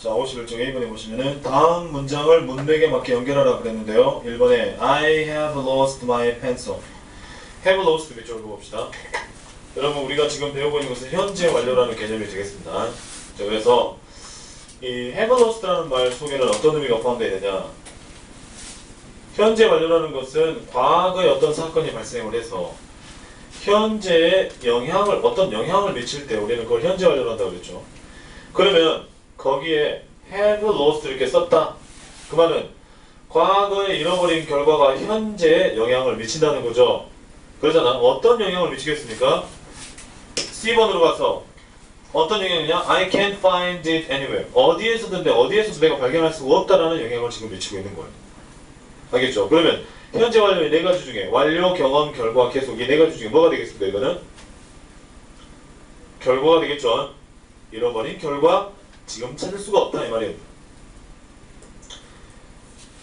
자, 51쪽 A번에 보시면은 다음 문장을 문맥에 맞게 연결하라 그랬는데요. 1번에 I have lost my pencil. have lost 밑줄을 봅시다. 여러분 우리가 지금 배우고 있는 것은 현재 완료라는 개념이 되겠습니다. 자, 그래서 이 have lost라는 말 속에는 어떤 의미가 포함되어 있느냐. 현재 완료라는 것은 과거에 어떤 사건이 발생을 해서 현재에 어떤 영향을 미칠 때 우리는 그걸 현재 완료로 한다고 그랬죠. 그러면 거기에 have lost 이렇게 썼다. 그 말은 과거에 잃어버린 결과가 현재에 영향을 미친다는 거죠. 그러잖아. 어떤 영향을 미치겠습니까? C번으로 가서 어떤 영향이냐? I can't find it anywhere. 어디에서든지 어디에서도 내가 발견할 수가 없다라는 영향을 지금 미치고 있는 거예요. 알겠죠? 그러면 현재 완료의 네 가지 중에 완료, 경험, 결과, 계속 이 네 가지 중에 뭐가 되겠습니까? 이거는 결과가 되겠죠. 잃어버린 결과, 지금 찾을 수가 없다 이 말이에요.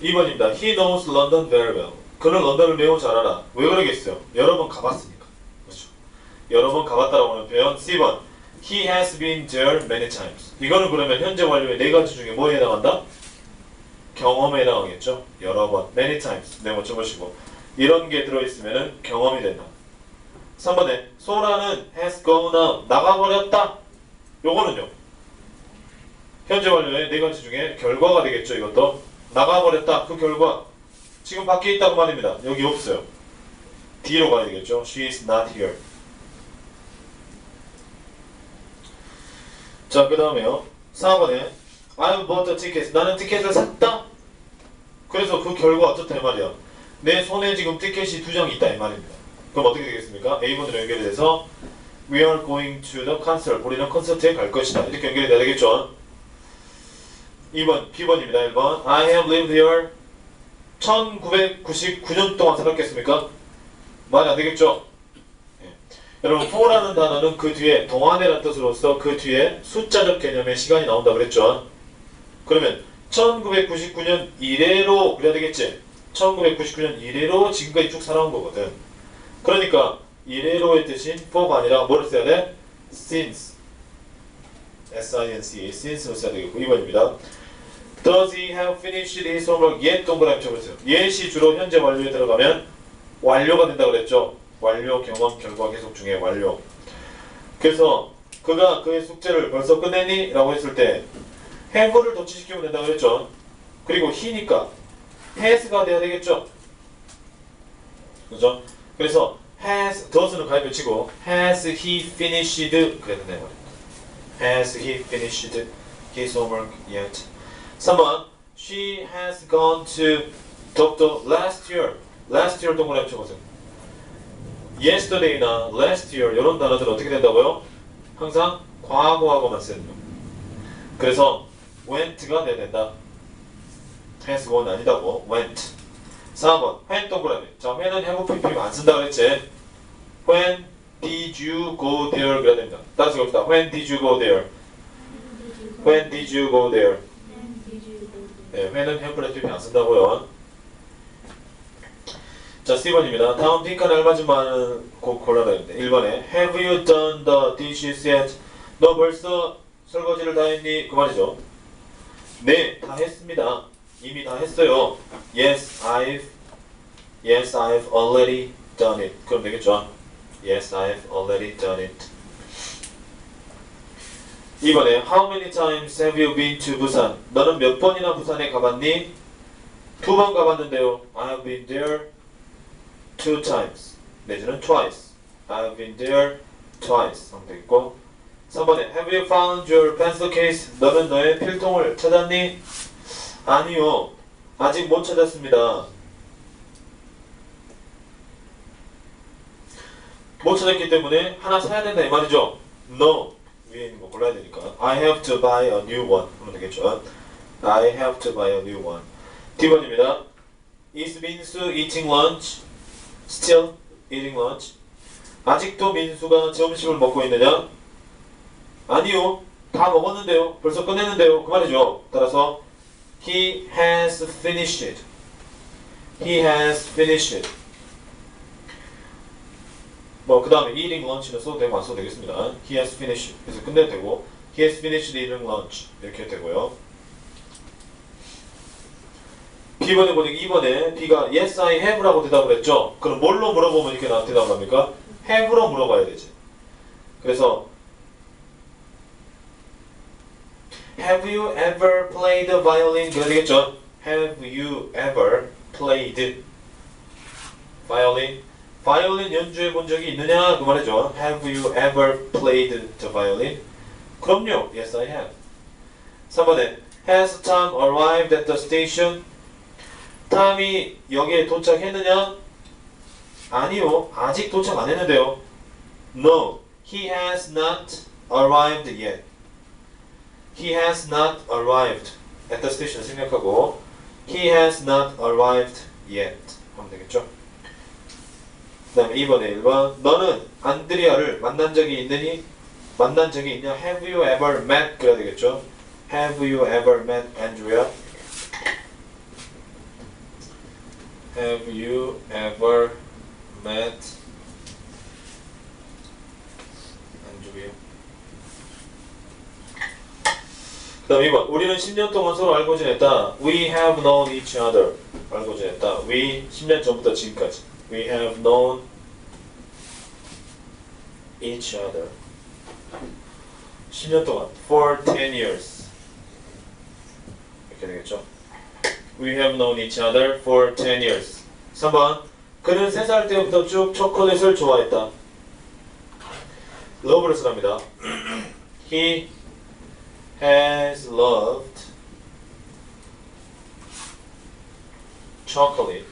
2번입니다. He knows London very well. 그는 런던을 매우 잘 알아. 왜 그러겠어요? 여러 번 가봤으니까. 그렇죠. 여러 번 가봤다라고 하는 표현. C번. He has been there many times. 이거는 그러면 현재 완료의 네 가지 중에 뭐에 해당한다? 경험에 해당하겠죠. 여러 번. Many times. 네, 먼저 보시고. 이런 게 들어있으면 경험이 된다. 3번에 소라는 has gone out. 나가버렸다. 요거는요. 현재 완료의 네 가지 중에 결과가 되겠죠. 이것도. 나가버렸다. 그 결과. 지금 밖에 있다고 말입니다. 여기 없어요. D로 가야 되겠죠. She is not here. 자, 그 다음에요. 4번에 I bought a ticket. 나는 티켓을 샀다. 그래서 그 결과 어떻다 이 말이야. 내 손에 지금 티켓이 2장이 있다 이 말입니다. 그럼 어떻게 되겠습니까? A번으로 연결이 돼서 We are going to the concert. 우리는 콘서트에 갈 것이다. 이렇게 연결이 돼야 되겠죠. 2번, B번입니다. 1번 I have lived here 1999년 동안 살았겠습니까? 말이 안 되겠죠? 예. 여러분, for라는 단어는 그 뒤에 동안이라는 뜻으로서 그 뒤에 숫자적 개념의 시간이 나온다 그랬죠? 그러면 1999년 이래로 그래야 되겠지? 1999년 이래로 지금까지 쭉 살아온 거거든. 그러니까 이래로의 뜻인 for가 아니라 뭐를 써야 돼? since. S-I-N-C. since로 써야 되겠고 2번입니다. Does he have finished his homework yet? 동그라미 쳐보세요. yet이 주로 현재 완료에 들어가면 완료가 된다고 그랬죠? 완료, 경험, 결과, 계속 중에 완료. 그래서 그가 그의 숙제를 벌써 끝냈니? 라고 했을 때 have를 도치시키면 된다고 그랬죠? 그리고 he니까 has가 돼야 되겠죠? 그죠? 그래서 does는 가입을 치고 has he finished 그래야 된다 Has he finished his homework yet? 3번 She has gone to doctor last year. last year 동그라미 쳐보세요. yesterday나 last year 이런 단어들 어떻게 된다고요? 항상 과거하고만 쓰는 거. 그래서 went가 돼야 된다. has gone 아니다고 went. 4번 when 동그라미. 자, when은 have PP 안 쓴다 그랬지? When did you go there? 그래야 됩니다. 따라서 봅시다. When did you go there? When did you go there? 네, when은 have PP 안 쓴다고요. 자, C번입니다. 다음 빈칸에 알맞은 말을 골라라 했는데 1번에 Have you done the dishes yet? 너 벌써 설거지를 다 했니? 그 말이죠. 네, 다 했습니다. 이미 다 했어요. Yes, I've already done it. 그럼 되겠죠? Yes, I've already done it. 2번에 How many times have you been to Busan? 너는 몇 번이나 부산에 가봤니? 2번 가봤는데요. I've been there 2 times. 내지는 twice. I've been there twice. 하면 되겠고 3번에 Have you found your pencil case? 너는 너의 필통을 찾았니? 아니요. 아직 못 찾았습니다. 못 찾았기 때문에 하나 사야 된다 이 말이죠. No. 위에 있는 거 골라야 되니까. I have to buy a new one. 그러면 되겠죠. I have to buy a new one. D번입니다. Is 민수 eating lunch? Still eating lunch? 아직도 민수가 점심을 먹고 있느냐? 아니요. 다 먹었는데요. 벌써 끝냈는데요. 그 말이죠. 따라서 He has finished it. He has finished it. 뭐 그 다음에 eating lunch는 써도 되고 안 써도 되겠습니다. He has finished. 그래서 끝내도 되고 He has finished eating lunch 이렇게 되고요. B번에 보니까 2번에 B가 Yes, I have라고 대답을 했죠. 그럼 뭘로 물어보면 이렇게 나한테 대답합니까? have로 물어봐야 되지. 그래서 Have you ever played the violin? 그래야 되겠죠? Have you ever played violin? 바이올린 연주해 본 적이 있느냐? 그 말이죠. Have you ever played the violin? 그럼요. Yes, I have. 3번에 Has Tom arrived at the station? 탐이 역에 도착했느냐? 아니요. 아직 도착 안 했는데요. No, he has not arrived yet. He has not arrived at the station 생략하고 He has not arrived yet 하면 되겠죠. 그 다음에 2번에 1번 너는 안드리아를 만난 적이 있느니? 만난 적이 있냐? Have you ever met? 그래야 되겠죠. Have you ever met Andrea? Have you ever met Andrea? 그 다음 2번 우리는 10년 동안 서로 알고 지냈다. We have known each other. 알고 지냈다. We 10년 전부터 지금까지 We have known each other. 10년 동안 For 10 years 이렇게 되겠죠. We have known each other for 10 years. 3번 그는 3살 때부터 쭉 초콜릿을 좋아했다. love를 쓰랍니다. He has loved chocolate.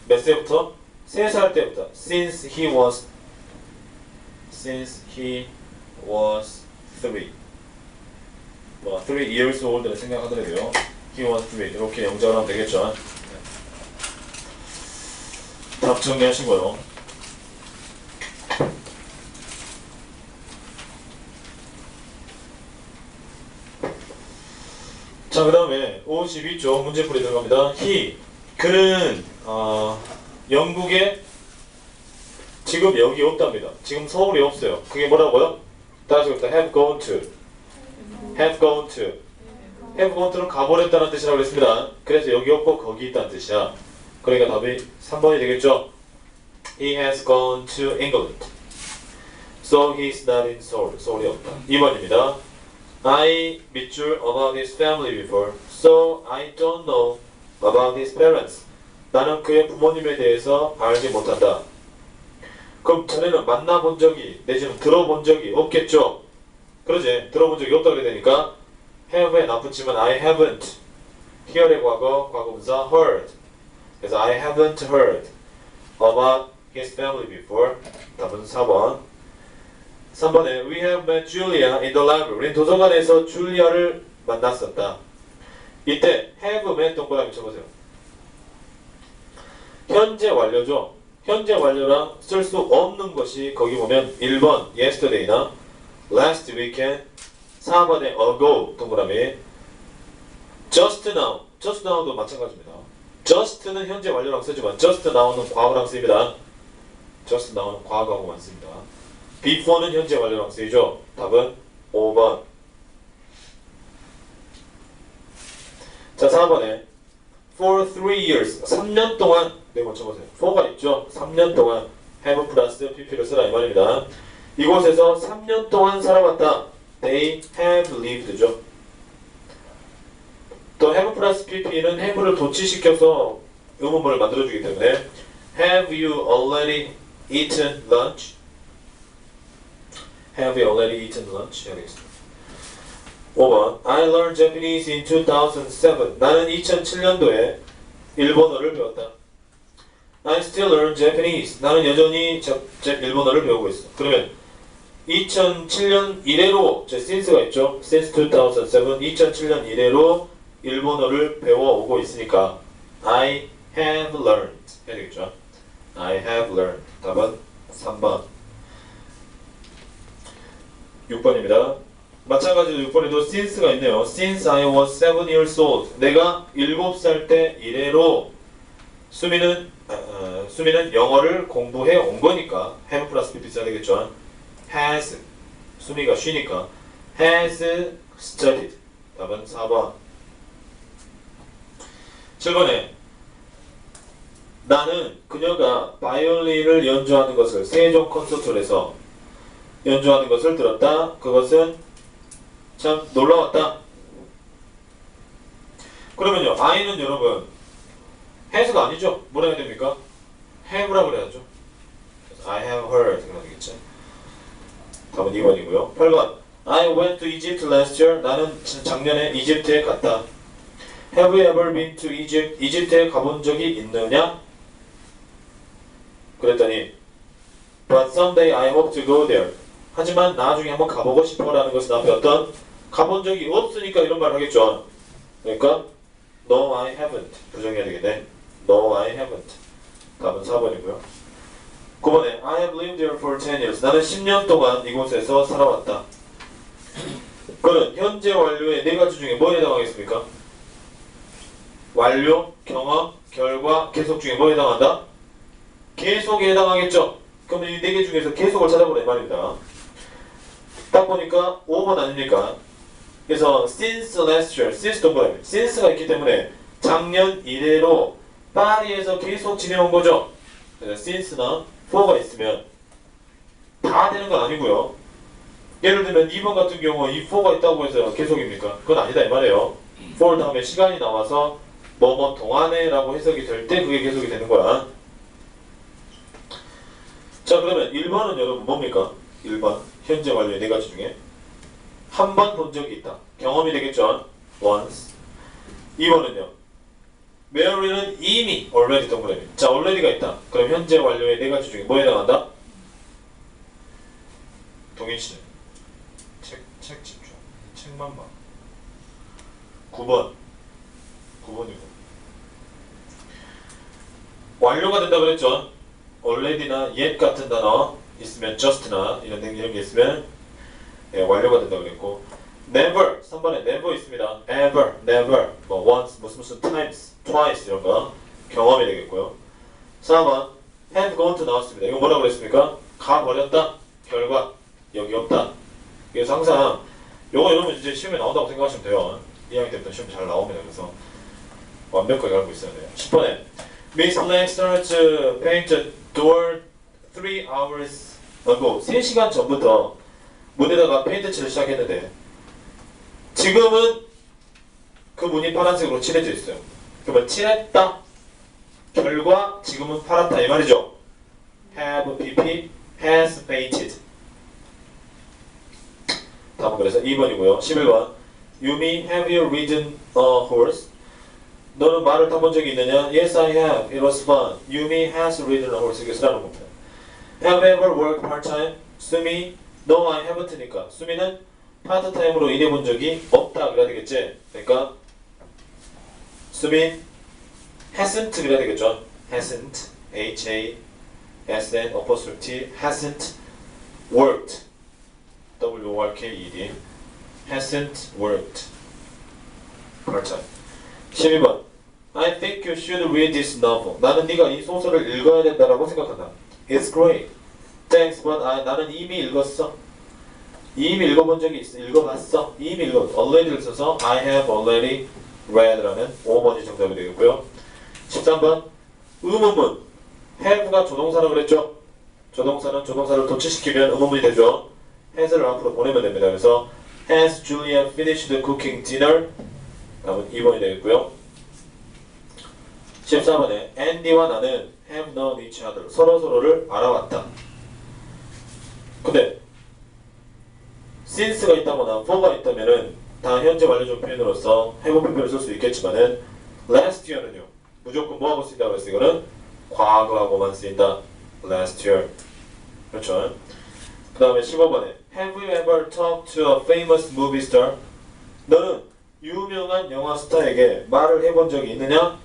몇 세부터? 3살 때부터. Since he was 3. 뭐 3 years old를 생각하더라도요. He was 3. 이렇게 영작을 하면 되겠죠. 답 정리하시고요. 자, 그 다음에 52쪽 문제풀이 들어갑니다. 그는 영국에 지금 여기 없답니다. 지금 서울에 없어요. 그게 뭐라고요? 다시 봅시다. have gone to. have gone to. have gone to는 가버렸다는 뜻이라고 했습니다. 그래서 여기 없고 거기 있다는 뜻이야. 그러니까 답이 3번이 되겠죠. He has gone to England. So he's not in Seoul. 서울이 없다. 2번입니다. I 밑줄 about his family before. So I don't know about his parents. 나는 그의 부모님에 대해서 알지 못한다. 그럼 전에는 만나본 적이 내지는 들어본 적이 없겠죠. 그러지? 들어본 적이 없다 그래야 되니까 have에 나쁘지만 I haven't. hear의 과거분사 heard. 그래서 I haven't heard about his family before. 답은 4번. 3번에 We have met Julia in the library. 우린 도서관에서 줄리아를 만났었다. 이때 have met 동그라미 쳐보세요. 현재 완료죠. 현재 완료랑 쓸 수 없는 것이 거기 보면 1번 yesterday나 last weekend 4번에 ago 동그라미 just now. just now도 마찬가지입니다. just는 현재 완료랑 쓰지만 just now는 과거랑 쓰입니다. just now는 과거하고만 씁니다. before는 현재 완료랑 쓰이죠. 답은 5번. 자, 4번에 for 3 years 3년 동안 네 번 쳐보세요. for가 있죠. 3년 동안 have 플러스 pp를 쓰라 이 말입니다. 이곳에서 3년 동안 살아왔다. They have lived죠. 또 have 플러스 pp는 have를 도치시켜서 의문문을 만들어주기 때문에 Have you already eaten lunch? Have you already eaten lunch? 알겠습니다. 5번 I learned Japanese in 2007. 나는 2007년도에 일본어를 배웠다. I still learn Japanese. 나는 여전히 일본어를 배우고 있어. 그러면 2007년 이래로 since가 있죠. Since 2007. 2007년 이래로 일본어를 배워오고 있으니까 I have learned 해야 되겠죠. I have learned. 답은 3번. 6번입니다. 마찬가지로 6번에도 since가 있네요. Since I was 7 years old. 내가 7살 때 이래로 수미는 영어를 공부해 온 거니까 have 플러스 pp 써야 되겠죠. has 수미가 쉬니까 has studied. 답은 4번. 7번에 나는 그녀가 바이올린을 연주하는 것을 세종 콘서트홀에서 연주하는 것을 들었다. 그것은 참 놀라웠다. 그러면요, I는 여러분 has가 아니죠? 뭐라 해야 됩니까? have라고 그래야죠. I have heard 그래야 되겠죠. 답은 2번이고요. 8번 I went to Egypt last year. 나는 작년에 이집트에 갔다. Have you ever been to Egypt? 이집트에 가본 적이 있느냐? 그랬더니 But someday I hope to go there. 하지만 나중에 한번 가보고 싶어라는 것은 앞에 어떤 가본 적이 없으니까 이런 말을 하겠죠. 그러니까 No, I haven't. 부정해야 되겠네. No, I haven't. 답은 4번이고요. 9번에 I have lived here for 10 years. 나는 10년 동안 이곳에서 살아왔다. 그는 현재 완료의 네 가지 중에 뭐에 해당하겠습니까? 완료, 경험, 결과, 계속 중에 뭐에 해당한다? 계속에 해당하겠죠? 그럼 이 네 개 중에서 계속을 찾아보라 이 말입니다. 딱 보니까 5번 아닙니까? 그래서 since last year, since 동그라미, since가 있기 때문에 작년 이래로 파리에서 계속 지내온 거죠. 그래서 since나 for가 있으면 다 되는 건 아니고요. 예를 들면 2번 같은 경우 이 for가 있다고 해서 계속입니까? 그건 아니다 이 말이에요. for 다음에 시간이 나와서 뭐뭐 동안에 라고 해석이 될 때 그게 계속이 되는 거야. 자 그러면 1번은 여러분 뭡니까? 1번 현재 완료의 네 가지 중에 한 번 본 적이 있다. 경험이 되겠죠? once. 2번은요. Mary는 이미 already 동그라미. 자 already가 있다. 그럼 현재 완료의 네 가지 중에 뭐에 해당한다? 동일치는 책 집중. 책만 봐. 9번. 9번이고. 완료가 된다 그랬죠? already나 yet 같은 단어 있으면 just나 이런 게 있으면 예, 완료가 된다 그랬고 never 3번에 never 있습니다. ever, never, 뭐 once, 무슨 times, twice 이런 거 경험이 되겠고요. 4번 have gone to 나왔습니다. 이거 뭐라고 그랬습니까? 가버렸다. 결과 여기 없다. 그래서 항상 요거 여러분 이제 시험에 나온다고 생각하시면 돼요. 2학년 때부터 시험 잘 나옵니다. 그래서 완벽하게 알고 있어야 돼요. 10번에 Miss Lang started to paint the door 3 hours ago. 3시간 전부터 문에다가 페인트 칠을 시작했는데 지금은 그 문이 파란색으로 칠해져 있어요. 그러면 칠했다. 결과 지금은 파랗다 이 말이죠. have pp has painted. 다음은 그래서 2번이고요. 11번 유미 have you ridden a horse? 너는 말을 타본 적이 있느냐? Yes, I have. It was fun. Yumi has ridden a horse. 이게 쓰라는 겁니다. Have you ever worked part-time? 수미, No, I haven't니까. 수미는 파트타임으로 일해본 적이 없다. 그래야 되겠지? 그러니까 수미 hasn't 그래야 되겠죠? hasn't, H-A-S-N, apostrophe T, hasn't worked, W-O-R-K-E-D, hasn't worked part-time. 12번 I think you should read this novel. 나는 네가 이 소설을 읽어야 된다라고 생각한다. It's great. Thanks, but 나는 이미 읽었어. 이미 읽어본 적이 있어. 읽어봤어. 이미 already를 써서 I have already read라는 5번이 정답이 되겠고요. 13번 의문문 have가 조동사라고 그랬죠. 조동사는 조동사를 도치시키면 의문문이 되죠. has를 앞으로 보내면 됩니다. 그래서 Has Julia finished cooking dinner? 답은 2번이 되겠고요. 14번에 Andy와 나는 have known each other. 서로서로를 알아왔다. 근데 since가 있다거나 for가 있다면은 다 현재 완료적 표현으로서 have 표현을 쓸 수 있겠지만은 last year는요. 무조건 뭐하고 쓰인다고 했어요? 이거는 과거하고만 쓰인다. last year. 그렇죠. 그 다음에 15번에 Have you ever talked to a famous movie star? 너는 유명한 영화 스타에게 말을 해본 적이 있느냐?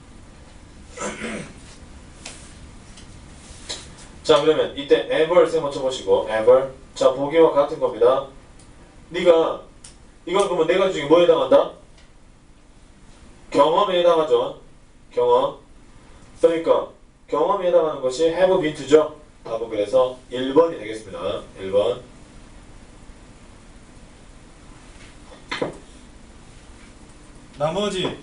자 그러면 이때 ever를 세 번 쳐보시고 ever 자 보기와 같은 겁니다. 네가 이건 그러면 네 가지 중에 뭐에 해당한다? 경험에 해당하죠. 경험. 그러니까 경험에 해당하는 것이 have been to죠. 답은 그래서 1번이 되겠습니다. 1번. 나머지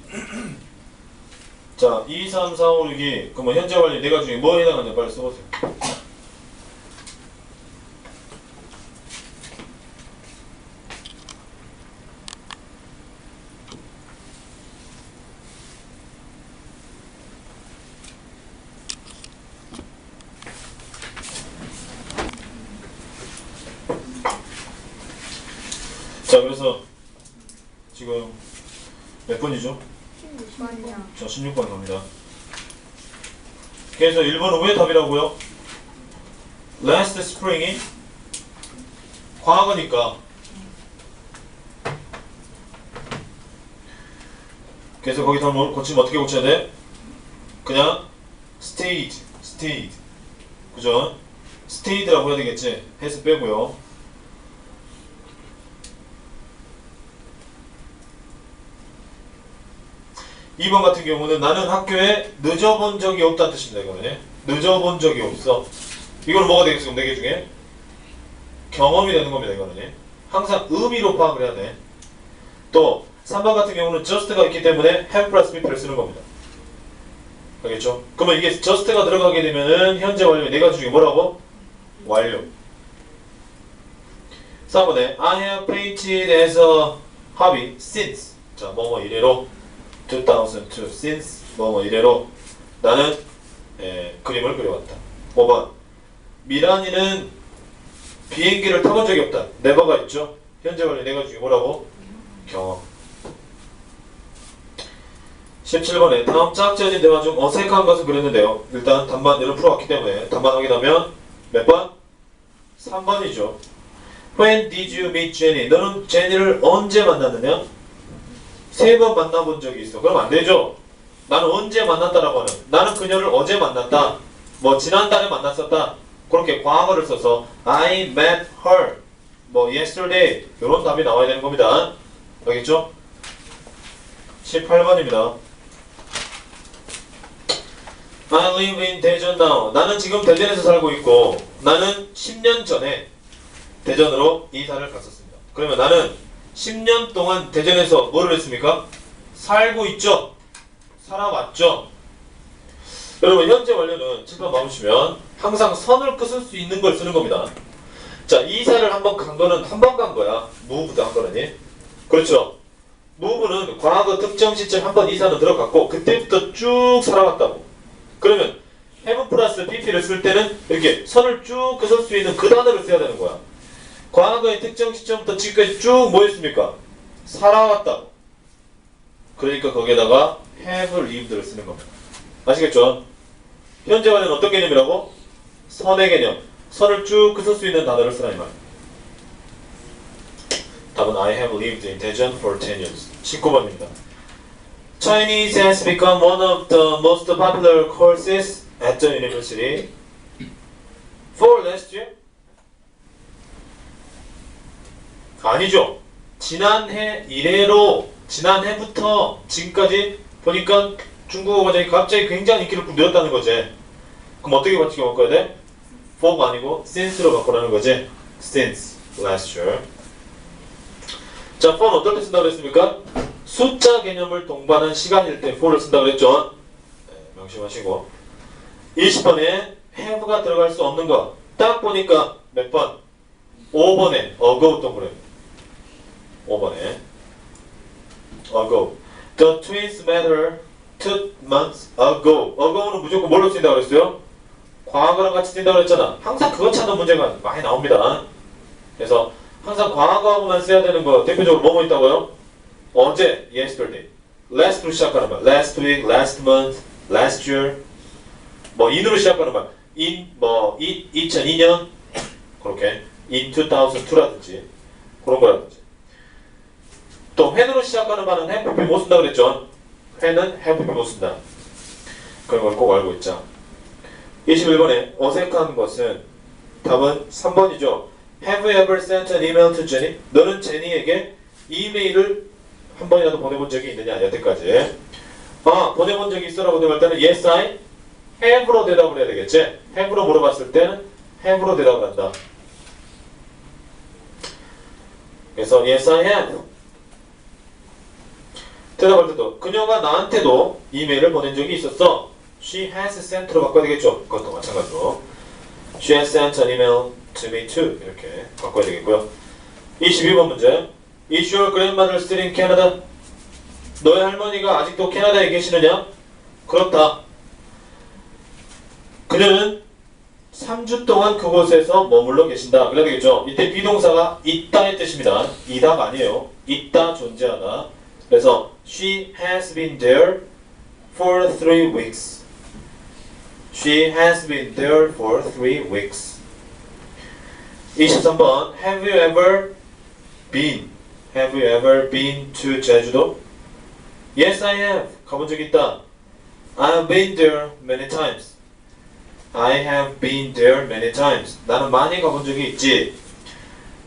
자, 2, 3, 4, 5, 6이 그러면 현재 완료 네 가지 중에 뭐에 해당하냐 빨리 써보세요. 자, 그래서 지금 몇 번이죠? 16번이요. 자, 16번 갑니다. 그래서 1번은 왜 답이라고요? Last spring이 과거니까. 그래서 거기 다 고치면 어떻게 고쳐야 돼? 그냥 stayed. 그죠? stayed라고 해야 되겠지? 해서 빼고요. 2번 같은 경우는 나는 학교에 늦어본 적이 없다는 뜻입니다. 이거는 늦어본 적이 없어. 이거는 뭐가 되겠어? 그럼 4개 중에 경험이 되는 겁니다. 이거는 항상 의미로 파악을 해야 돼. 또 3번 같은 경우는 just가 있기 때문에 have plus b를 쓰는 겁니다. 알겠죠? 그러면 이게 just가 들어가게 되면은 현재 완료 4가지 중에 뭐라고? 완료. 4번에 I have painted as a hobby since 자 뭐뭐 이래로 2002 since 뭐뭐 이래로 나는 그림을 그려왔다. 5번 미란이는 비행기를 타본 적이 없다. never가 있죠. 현재 완료 4가지 중에 뭐라고? 경험. 17번에 다음 짝지어진 대화 중 어색한 것을 그렸는데요. 일단 답만 풀어왔기 때문에 답만 확인하면 몇 번? 3번이죠. When did you meet Jenny? 너는 제니를 언제 만났느냐? 3번 만나본 적이 있어. 그럼 안 되죠. 나는 언제 만났다라고 하는 나는 그녀를 어제 만났다. 뭐 지난달에 만났었다. 그렇게 과거를 써서 I met her 뭐 yesterday 이런 답이 나와야 되는 겁니다. 알겠죠? 18번입니다. I live in 대전 now. 나는 지금 대전에서 살고 있고 나는 10년 전에 대전으로 이사를 갔었습니다. 그러면 나는 10년 동안 대전에서 뭐를 했습니까? 살고 있죠? 살아왔죠? 여러분 현재 완료는 7번 봐보시면 항상 선을 끄을 수 있는 걸 쓰는 겁니다. 자, 이사를 한번 간 거는 한 번 간 거야. move도 한 거라니. 그렇죠? move는 과거 특정 시점 한 번 이사는 들어갔고 그때부터 쭉 살아왔다고. 그러면 have 플러스 pp를 쓸 때는 이렇게 선을 쭉 그을 수 있는 그 단어를 써야 되는 거야. 과거의 특정 시점부터 지금까지 쭉 뭐 했습니까? 살아왔다고. 그러니까 거기에다가 have lived를 쓰는 겁니다. 아시겠죠? 현재 완료는 어떤 개념이라고? 선의 개념. 선을 쭉 그을 수 있는 단어를 쓰라 이 말. 답은 I have lived in Daejeon for 10 years. 19번입니다. Chinese has become one of the most popular courses at the university for last year. 아니죠. 지난해 이래로 지난해부터 지금까지 보니까 중국어 과정이 갑자기 굉장히 인기를 푹 누렸다는 거지. 그럼 어떻게 바꿔야 돼? for가 아니고 since로 바꾸라는 거지. since last year. 자, for는 어떨 때 쓴다고 그랬습니까? 숫자 개념을 동반한 시간일 때 for를 쓴다고 그랬죠. 네, 명심하시고 20번에 have가 들어갈 수 없는 거 딱 보니까 몇 번? 5번에 ago 동그래. 5번에 ago. The twins met her 2 months ago. ago는 무조건 뭘로 쓰인다고 그랬어요? 과거랑 같이 쓰인다고 그랬잖아. 항상 그거 찾는 문제가 많이 나옵니다. 그래서 항상 과거하고만 써야 되는 거 대표적으로 뭐뭐 있다고요? 어제, yesterday. last로 시작하는 말. last week, last month, last year. 뭐 in으로 시작하는 말. in, 2002년. 그렇게. in 2002라든지. 그런 거라든지. 또 when으로 시작하는 말은 have be 못 쓴다 그랬죠? when은 have be 못 쓴다. 그런 걸 꼭 알고 있자. 21번에 어색한 것은 답은 3번이죠. Have you ever sent an email to Jenny? 너는 제니에게 이메일을 한 번이라도 보내본 적이 있느냐? 여태까지. 보내본 적이 있어라고 대답할 때는 Yes, I have로 대답을 해야 되겠지? have로 물어봤을 때는 have로 대답을 한다. 그래서 Yes, I have. 대답할 때도 그녀가 나한테도 이메일을 보낸 적이 있었어. She has sent로 바꿔야 되겠죠. 그것도 마찬가지로 She has sent an email to me too. 이렇게 바꿔야 되겠고요. 22번 문제. Is your grandmother still in Canada? 너의 할머니가 아직도 캐나다에 계시느냐? 그렇다. 그녀는 3주 동안 그곳에서 머물러 계신다. 그래야 되겠죠. 이때 비동사가 있다의 뜻입니다. 이다가 아니에요. 있다, 존재하다. 그래서 She has been there for 3 weeks. She has been there for 3 weeks. 23번. Have you ever been? Have you ever been to 제주도? Yes, I have. 가본 적 있다. I've been there many times. I have been there many times. 나는 많이 가본 적이 있지.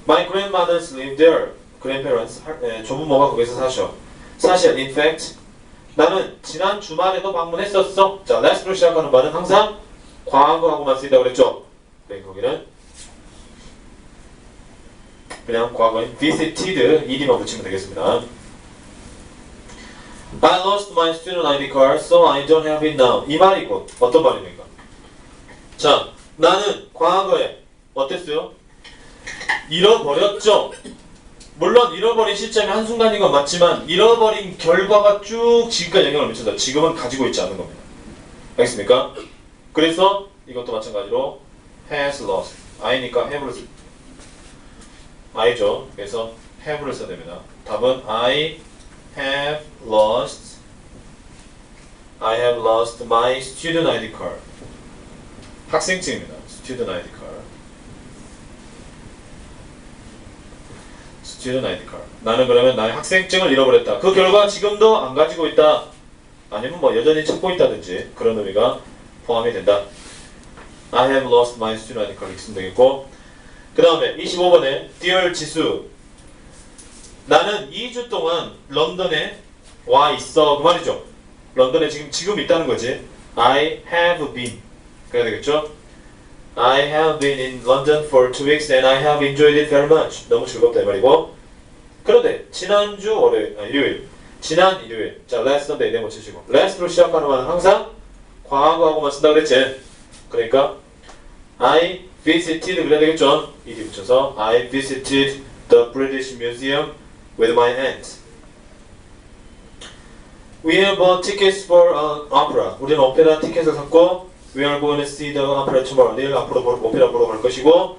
My grandmothers live there. Grandparents, 조부모가 거기서 사셔. 사실, in fact, 나는 지난 주말에도 방문했었어. 자, last로 시작하는 말은 항상 과거하고만 쓰인다고 그랬죠. 네, 거기는 그냥 과거인 visited, ed만 붙이면 되겠습니다. I lost my student ID card, so I don't have it now. 이 말이고 어떤 말입니까? 자, 나는 과거에 어땠어요? 잃어버렸죠. 물론 잃어버린 시점이 한순간인 건 맞지만 잃어버린 결과가 쭉 지금까지 영향을 미친다. 지금은 가지고 있지 않은 겁니다. 알겠습니까? 그래서 이것도 마찬가지로 has lost. I니까 have를 쓰. I죠. 그래서 have를 써야 됩니다. 답은 I have lost my student ID card. 학생증입니다. student ID card. student ID card. 나는 그러면 나의 학생증을 잃어버렸다. 그 결과 지금도 안 가지고 있다. 아니면 뭐 여전히 찾고 있다든지 그런 의미가 포함이 된다. I have lost my student ID card 이렇게 쓰면 되겠고, 그 다음에 25번에 Dear 지수, 나는 2주 동안 런던에 와 있어. 그 말이죠. 런던에 지금 있다는 거지. I have been. 그래야 되겠죠? I have been in London for 2 weeks and I have enjoyed it very much. 너무 즐겁다 이 말이고. 그런데 지난주 일요일. 지난 일요일. 자, last Sunday 네모 치시고. last로 시작하는 말은 항상 과거하고만 쓴다 그랬지. 그러니까 I visited 그래야 되겠죠? ed 붙여서 I visited the British Museum with my aunt. We have bought tickets for an opera. 우리는 오페라 티켓을 샀고 We are going to see the opera tomorrow. 내일 앞으로 오페라 보러 갈 것이고,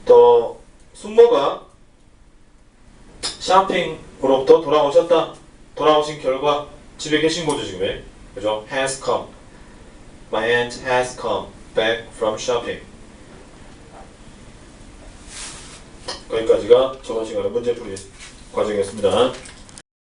또 숙모가 쇼핑으로부터 돌아오셨다. 돌아오신 결과 집에 계신 거죠 지금. 그죠? Has come. My aunt has come back from shopping. 여기까지가 저번 시간에 문제풀이 과정이었습니다.